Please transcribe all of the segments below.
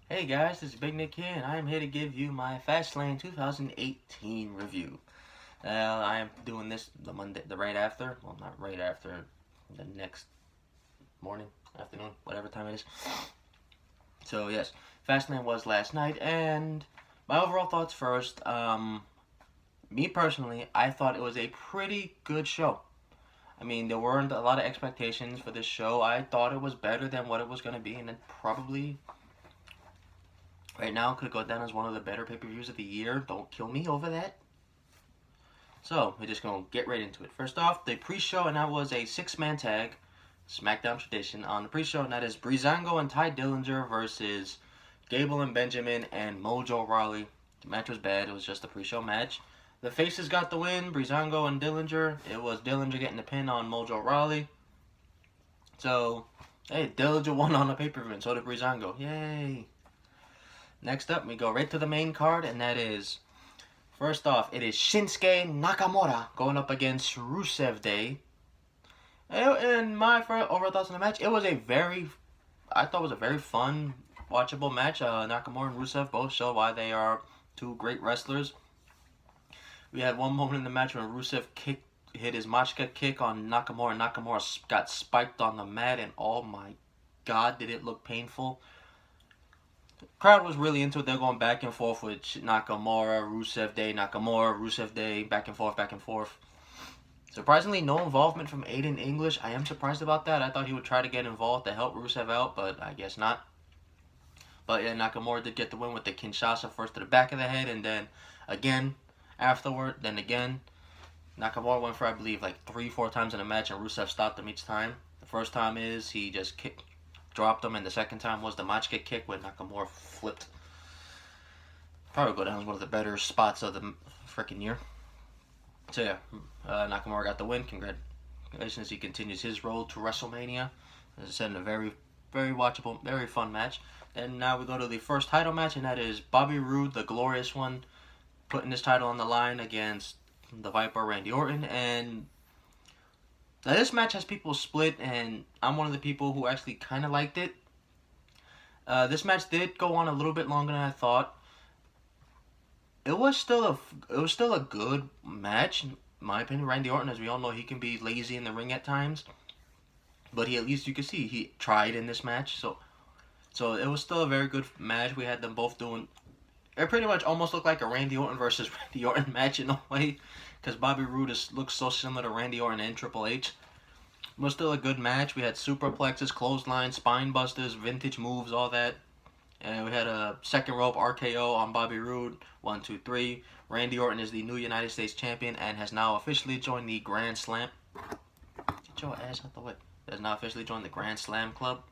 Hey guys, this is Big Nick here, and I am here to give you my Fastlane 2018 review. I am doing this the Monday, the right after, well, not right after, the next morning, afternoon, whatever time it is. So yes, Fastlane was last night, and my overall thoughts first. Me personally, I thought it was a pretty good show. I mean, there weren't a lot of expectations for this show. I thought it was better than what it was going to be, and it probably right now could go down as one of the better pay-per-views of the year. Don't kill me over that. So, we're just going to get right into it. First off, the pre-show, and that was a six-man tag, SmackDown tradition. On the pre-show, and that is Breezango and Ty Dillinger versus Gable and Benjamin and Mojo Rawley. The match was bad. It was just a pre-show match. The faces got the win, Breezango and Dillinger. It was Dillinger getting the pin on Mojo Rawley. So, hey, Dillinger won on the pay-per-view, and so did Breezango. Yay! Next up, we go right to the main card, and that is, first off, it is Shinsuke Nakamura going up against Rusev Day. And my overall thoughts on the match, I thought it was a very fun, watchable match. Nakamura and Rusev both show why they are two great wrestlers. We had one moment in the match when Rusev hit his Machka kick on Nakamura, and Nakamura got spiked on the mat, and oh my god, did it look painful. Crowd was really into it. They're going back and forth with Nakamura, Rusev Day, back and forth, back and forth. Surprisingly, no involvement from Aiden English. I am surprised about that. I thought he would try to get involved to help Rusev out, but I guess not. But yeah, Nakamura did get the win with the Kinshasa first to the back of the head, and then again afterward, then again. Nakamura went for, I believe, like 3-4 times in a match, and Rusev stopped him each time. The first time is he just dropped him, and the second time was the Machka kick when Nakamura flipped. Probably go down as one of the better spots of the freaking year. So yeah, Nakamura got the win. Congratulations, he continues his road to WrestleMania. As I said, in a very, very watchable, very fun match. And now we go to the first title match, and that is Bobby Roode, the glorious one, putting his title on the line against the Viper, Randy Orton. And now this match has people split, and I'm one of the people who actually kind of liked it. This match did go on a little bit longer than I thought. It was still a good match, in my opinion. Randy Orton, as we all know, he can be lazy in the ring at times, but at least you could see he tried in this match. So it was still a very good match. We had them both doing. It pretty much almost looked like a Randy Orton versus Randy Orton match in a way, because Bobby Roode looks so similar to Randy Orton and Triple H. It was still a good match. We had superplexes, clotheslines, spine busters, vintage moves, all that. And we had a second rope RKO on Bobby Roode. 1, 2, 3. Randy Orton is the new United States champion and has now officially joined the Grand Slam. Get your ass out the way. Has now officially joined the Grand Slam Club.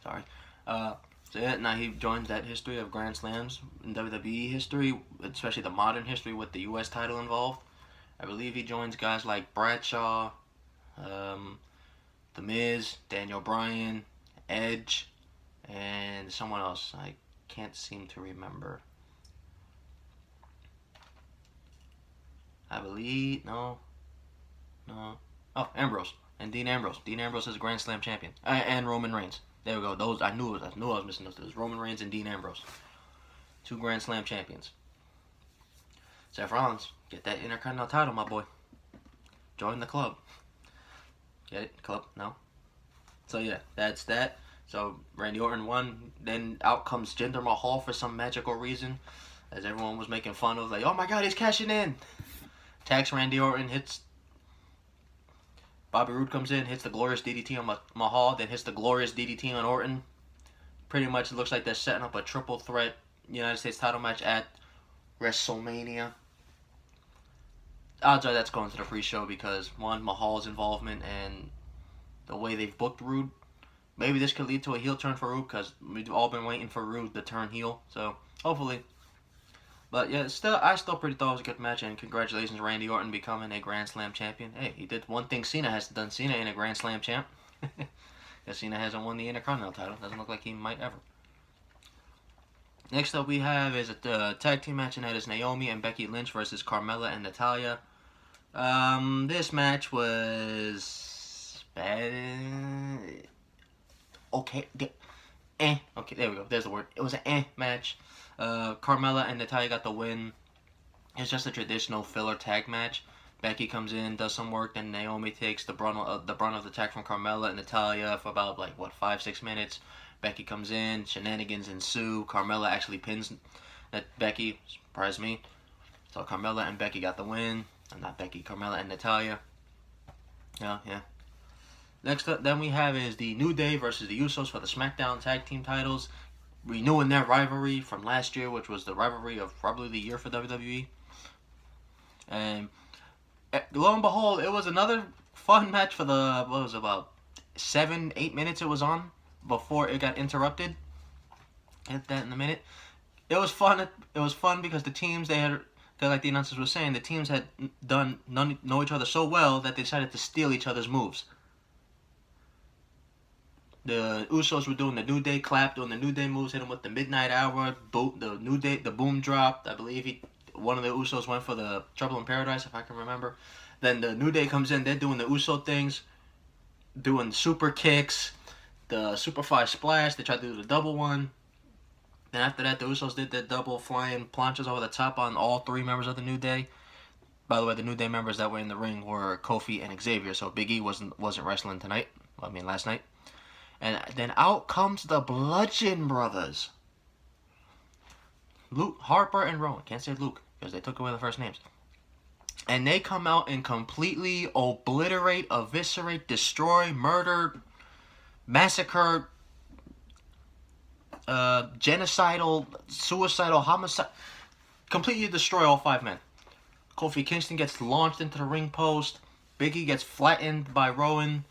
Sorry. So yeah, now he joins that history of Grand Slams in WWE history, especially the modern history with the U.S. title involved. I believe he joins guys like Bradshaw, The Miz, Daniel Bryan, Edge, and someone else. I can't seem to remember. I believe, no. Oh, Ambrose. And Dean Ambrose. Dean Ambrose is a Grand Slam champion. And Roman Reigns. There we go. Those I knew I was missing those. It was Roman Reigns and Dean Ambrose. 2 Grand Slam champions. Seth Rollins, get that Intercontinental title, my boy. Join the club. Get it? Club? No? So yeah, that's that. So Randy Orton won. Then out comes Jinder Mahal for some magical reason. As everyone was making fun of, like, oh my god, he's cashing in. Attacks Randy Orton, hits. Bobby Roode comes in, hits the glorious DDT on Mahal, then hits the glorious DDT on Orton. Pretty much it looks like they're setting up a triple threat United States title match at WrestleMania. Odds are that's going to the pre-show because, one, Mahal's involvement and the way they've booked Roode. Maybe this could lead to a heel turn for Roode because we've all been waiting for Roode to turn heel. So, hopefully. But yeah, I still pretty thought it was a good match, and congratulations, Randy Orton becoming a Grand Slam champion. Hey, he did one thing Cena has done. Cena ain't a Grand Slam champ. Because Cena hasn't won the Intercontinental title. Doesn't look like he might ever. Next up we have is a tag team match, and that is Naomi and Becky Lynch versus Carmella and Natalya. This match was bad. okay. Okay, there we go. There's the word. It was an match. Carmella and Natalya got the win. It's just a traditional filler tag match. Becky comes in, does some work, then Naomi takes the brunt of the attack from Carmella and Natalya for about 5-6 minutes. Becky comes in, shenanigans ensue. Carmella actually pins Becky. Surprised me. So Carmella and Becky got the win. Not Becky, Carmella and Natalya. Yeah. Next up, then we have is the New Day versus the Usos for the SmackDown Tag Team titles, renewing their rivalry from last year, which was the rivalry of probably the year for WWE. And lo and behold, it was another fun match for the, what was it, about 7-8 minutes it was on before it got interrupted. Hit that in a minute. It was fun. It was fun because the teams like the announcers were saying, the teams had know each other so well that they decided to steal each other's moves. The Usos were doing the New Day clap, doing the New Day moves, hit him with the Midnight Hour, the New Day, the boom drop. I believe one of the Usos went for the Trouble in Paradise, if I can remember. Then the New Day comes in, they're doing the Uso things, doing super kicks, the Superfly Splash, they tried to do the double one. Then after that, the Usos did their double flying planches over the top on all three members of the New Day. By the way, the New Day members that were in the ring were Kofi and Xavier, so Big E wasn't wrestling tonight. Last night. And then out comes the Bludgeon Brothers. Luke, Harper, and Rowan. Can't say Luke because they took away the first names. And they come out and completely obliterate, eviscerate, destroy, murder, massacre, genocidal, suicidal, homicide. Completely destroy all 5 men. Kofi Kingston gets launched into the ring post. Big E gets flattened by Rowan.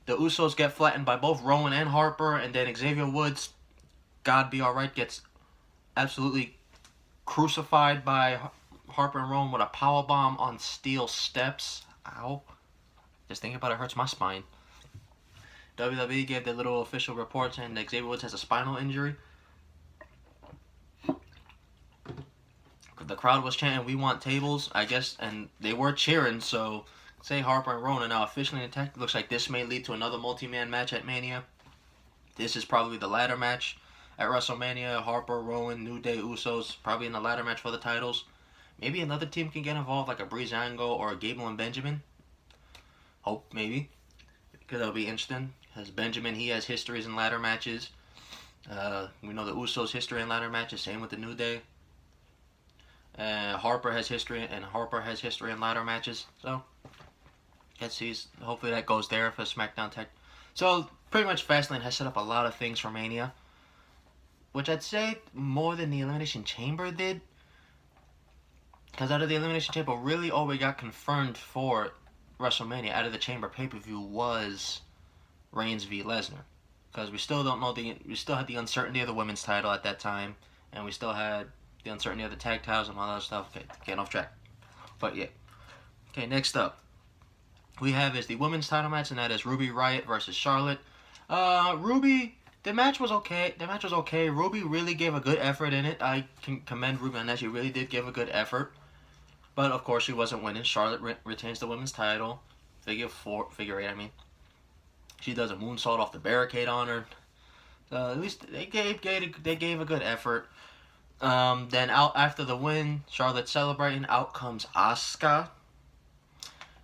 The Usos get flattened by both Rowan and Harper, and then Xavier Woods, God be alright, gets absolutely crucified by Harper and Rowan with a powerbomb on steel steps. Ow. Just thinking about it hurts my spine. WWE gave their little official report saying that Xavier Woods has a spinal injury. The crowd was chanting, "We want tables," I guess, and they were cheering, so say Harper and Rowan are now officially in attack. Looks like this may lead to another multi-man match at Mania. This is probably the ladder match at WrestleMania. Harper, Rowan, New Day, Usos, probably in the ladder match for the titles. Maybe another team can get involved, like a Breezango or a Gable and Benjamin. Hope, maybe. Because that'll be interesting. Because Benjamin, he has histories in ladder matches. We know the Usos' history in ladder matches. Same with the New Day. Harper has history in ladder matches. So, let's see. Hopefully that goes there for SmackDown Tech. So, pretty much Fastlane has set up a lot of things for Mania. Which I'd say more than the Elimination Chamber did. Because out of the Elimination Chamber, really all we got confirmed for WrestleMania out of the Chamber pay-per-view was Reigns v. Lesnar. Because we still don't know we still had the uncertainty of the women's title at that time. And we still had the uncertainty of the tag titles and all that stuff. Okay, getting off track. But yeah. Okay, next up. We have is the women's title match, and that is Ruby Riott versus Charlotte. Ruby, the match was okay. Ruby really gave a good effort in it. I can commend Ruby on that. She really did give a good effort. But, of course, she wasn't winning. Charlotte retains the women's title. Figure 8, I mean. She does a moonsault off the barricade on her. At least they gave a good effort. Then out after the win, Charlotte celebrating. Out comes Asuka.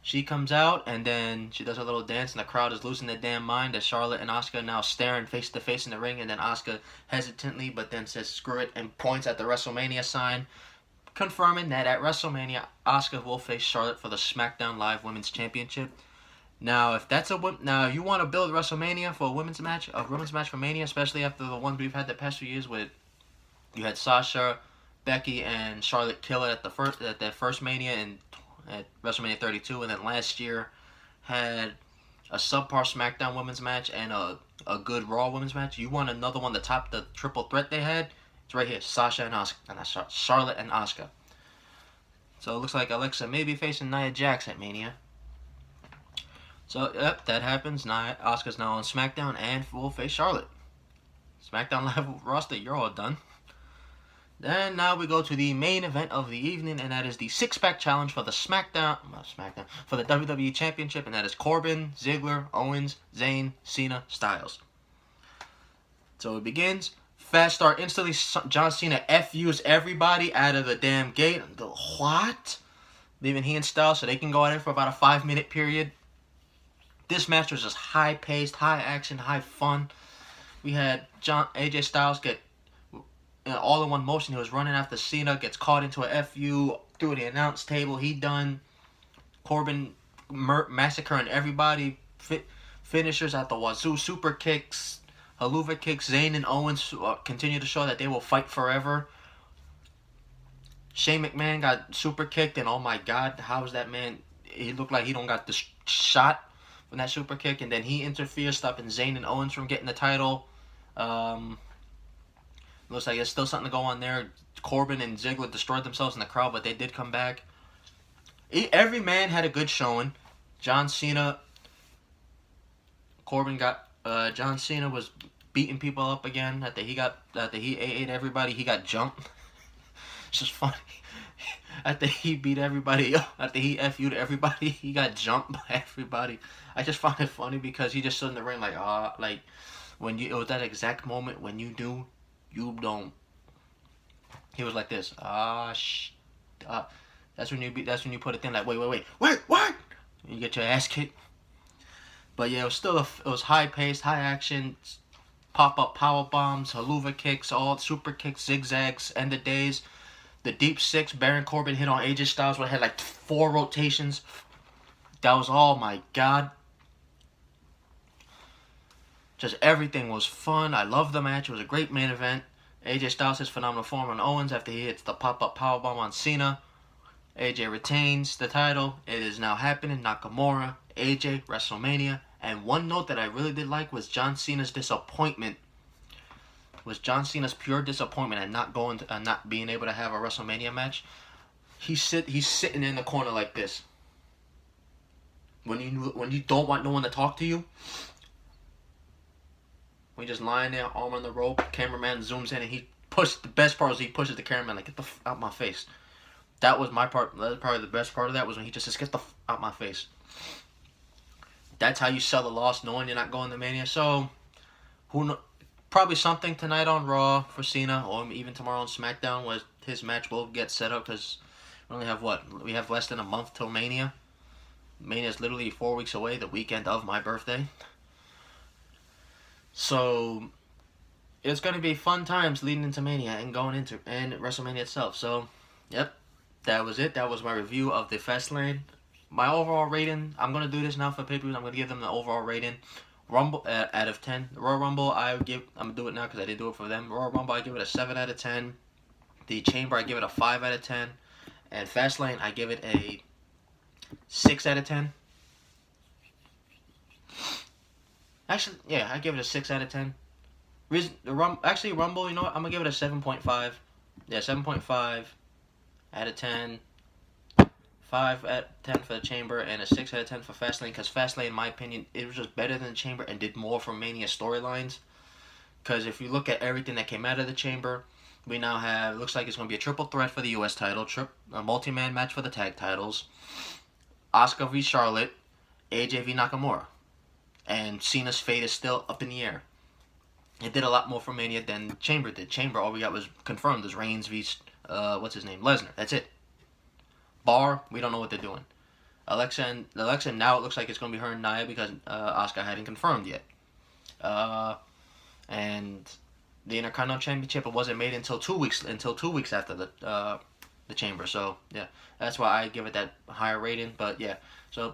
She comes out, and then she does a little dance, and the crowd is losing their damn mind as Charlotte and Asuka now staring face-to-face in the ring, and then Asuka hesitantly, but then says, screw it, and points at the WrestleMania sign, confirming that at WrestleMania, Asuka will face Charlotte for the SmackDown Live Women's Championship. Now, if you want to build WrestleMania for a women's match for Mania, especially after the ones we've had the past few years with, you had Sasha, Becky, and Charlotte kill it at their first Mania at WrestleMania 32, and then last year had a subpar SmackDown women's match and a good Raw women's match. You want another one to top the triple threat they had? It's right here, Sasha and Asuka, and that's Charlotte and Asuka. So it looks like Alexa may be facing Nia Jax at Mania. So yep, that happens. Asuka's now on SmackDown and will face Charlotte. SmackDown Live roster, you're all done. Then now we go to the main event of the evening, and that is the six-pack challenge for the for the WWE Championship, and that is Corbin, Ziggler, Owens, Zayn, Cena, Styles. So it begins. Fast start instantly. John Cena FUs everybody out of the damn gate. What? Leaving he and Styles so they can go at it for about a 5-minute period. This match was just high paced, high action, high fun. We had AJ Styles get all in one motion. He was running after Cena, gets caught into a FU through the announce table. He done. Corbin massacring everybody. Finishers at the wazoo. Super kicks, haluva kicks. Zayn and Owens continue to show that they will fight forever. Shane McMahon got super kicked, and oh my god, how is that man? He looked like he don't got the shot from that super kick, and then he interferes, stopping Zayn and Owens from getting the title. Looks like there's still something to go on there. Corbin and Ziggler destroyed themselves in the crowd, but they did come back. Every man had a good showing. John Cena. John Cena was beating people up again. After he ate everybody, he got jumped. It's just funny. After he beat everybody up, after he FU'd everybody, he got jumped by everybody. I just found it funny because he just stood in the ring like when it was that exact moment when you don't. He was like this. That's when you put it in like wait, what? And you get your ass kicked. But yeah, it was high paced, high action, pop up power bombs, haluva kicks, all super kicks, zigzags, end of days. The deep six Baron Corbin hit on AJ Styles where it had like 4 rotations. That was all, my god. Just everything was fun. I loved the match. It was a great main event. AJ Styles hits phenomenal form on Owens after he hits the pop up power bomb on Cena. AJ retains the title. It is now happening. Nakamura, AJ, WrestleMania. And one note that I really did like was John Cena's disappointment. Was John Cena's pure disappointment at not being able to have a WrestleMania match. He's sitting in the corner like this. When you don't want no one to talk to you. When you're just lying there, arm on the rope, cameraman zooms in and the best part was he pushes the cameraman like, get the out my face. That was my part. That was probably the best part of that was when he just says, get the out my face. That's how you sell the loss, knowing you're not going to Mania. So, probably something tonight on Raw for Cena, or even tomorrow on SmackDown, where his match will get set up, because we only have we have less than a month till Mania. Mania is literally 4 weeks away, the weekend of my birthday. So, it's going to be fun times leading into Mania and going into WrestleMania itself. So, yep, that was it. That was my review of the Fastlane. My overall rating, I'm going to do this now for pay-per-views. I'm going to give them the overall rating. Rumble out of 10. Royal Rumble, I'm going to do it now because I didn't do it for them. Royal Rumble, I give it a 7 out of 10. The Chamber, I give it a 5 out of 10. And Fastlane, I give it a 6 out of 10. Actually, yeah, I give it a 6 out of 10. Rumble, you know what? I'm going to give it a 7.5. Yeah, 7.5 out of 10. 5 out of 10 for the Chamber, and a 6 out of 10 for Fastlane, because Fastlane, in my opinion, it was just better than the Chamber and did more for Mania storylines. Because if you look at everything that came out of the Chamber, we now have, looks like it's going to be a triple threat for the U.S. title, a multi-man match for the tag titles, Asuka v. Charlotte, AJ v. Nakamura. And Cena's fate is still up in the air. It did a lot more for Mania than Chamber did. Chamber, all we got was confirmed as Reigns v. Lesnar. That's it. Bar, we don't know what they're doing. Alexa, now it looks like it's going to be her and Nia because Asuka hadn't confirmed yet. And the Intercontinental Championship, it wasn't made until 2 weeks after the Chamber. So yeah, that's why I give it that higher rating. But yeah, so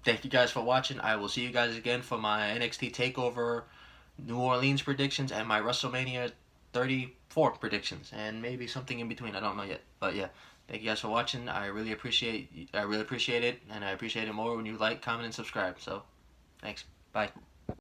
thank you guys for watching. I will see you guys again for my NXT TakeOver New Orleans predictions and my WrestleMania 34 predictions, and maybe something in between. I don't know yet. But yeah. Thank you guys for watching. I really appreciate it, and I appreciate it more when you like, comment, and subscribe. So, thanks. Bye.